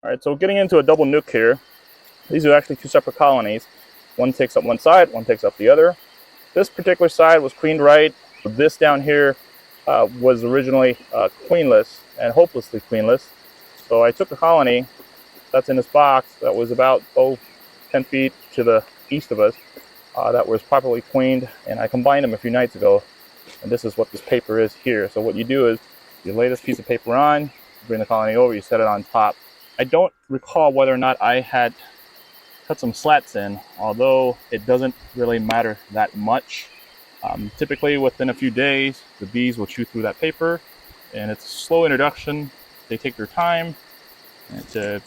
All right, so getting into a double nuke here. These are actually two separate colonies. One takes up one side, one takes up the other. This particular side was queenright. This down here was originally queenless and hopelessly queenless. So I took a colony that's in this box that was about 10 feet to the east of us that was properly queened, and I combined them a few nights ago. And this is what this paper is here. So what you do is you lay this piece of paper on, bring the colony over, you set it on top. I don't recall whether or not I had cut some slats in, although it doesn't really matter that much. Typically within a few days, the bees will chew through that paper, and it's a slow introduction. They take their time to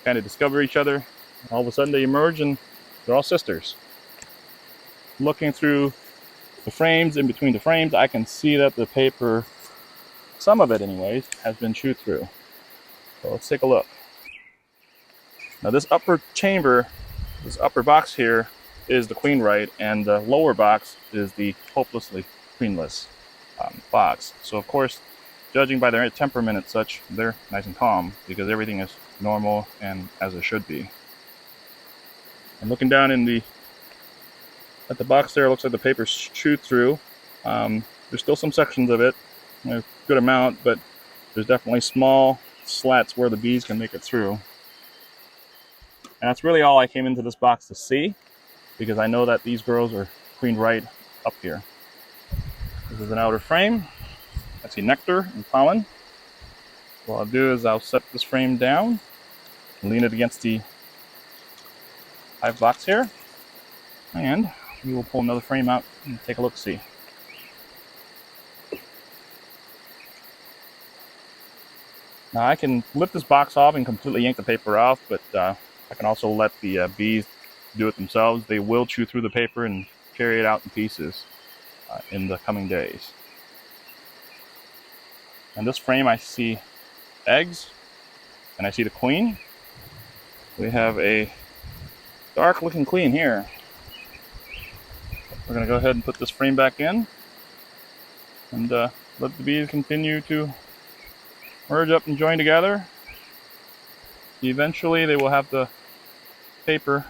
kind of discover each other. All of a sudden they emerge and they're all sisters. Looking through the frames, in between the frames, I can see that the paper, some of it anyways, has been chewed through. So let's take a look. Now this upper chamber, this upper box here, is the queenright, and the lower box is the hopelessly queenless box. So of course, judging by their temperament and such, they're nice and calm because everything is normal and as it should be. And looking down at the box there, it looks like the paper's chewed through. There's still some sections of it, a good amount, but there's definitely small slats where the bees can make it through. And that's really all I came into this box to see, because I know that these girls are queenright up here. This is an outer frame. I see nectar and pollen. What I'll do is I'll set this frame down, lean it against the hive box here, and we will pull another frame out and take a look-see. Now I can lift this box off and completely yank the paper off, but I can also let the bees do it themselves. They will chew through the paper and carry it out in pieces in the coming days. In this frame I see eggs, and I see the queen. We have a dark looking queen here. We're going to go ahead and put this frame back in and let the bees continue to merge up and join together. Eventually they will have the paper,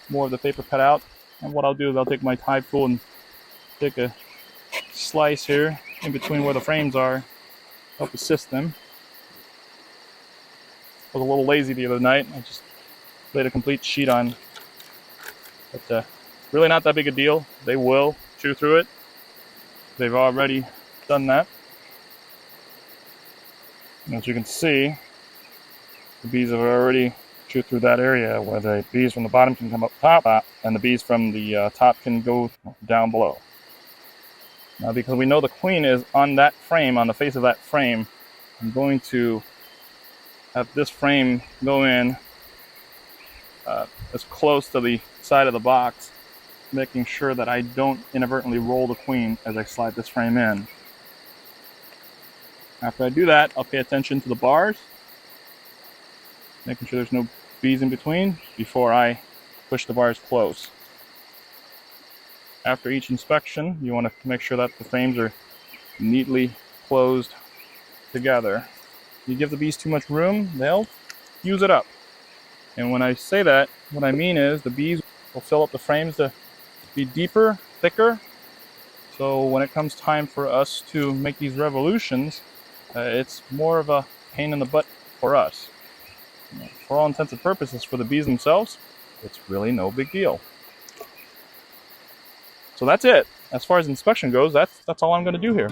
more of the paper cut out, and what I'll do is I'll take my hive tool and take a slice here in between where the frames are, help assist them. I was a little lazy the other night. I just laid a complete sheet on, but really not that big a deal. They will chew through it. They've already done that. And as you can see, the bees have already chewed through that area where the bees from the bottom can come up top, and the bees from the top can go down below. Now, because we know the queen is on that frame, on the face of that frame, I'm going to have this frame go in as close to the side of the box, making sure that I don't inadvertently roll the queen as I slide this frame in. After I do that, I'll pay attention to the bars, making sure there's no bees in between before I push the bars close. After each inspection, you want to make sure that the frames are neatly closed together. You give the bees too much room, they'll use it up. And when I say that, what I mean is the bees will fill up the frames to be deeper, thicker. So when it comes time for us to make these revolutions, it's more of a pain in the butt for us. For all intents and purposes, for the bees themselves, it's really no big deal. So that's it. As far as inspection goes, that's all I'm going to do here.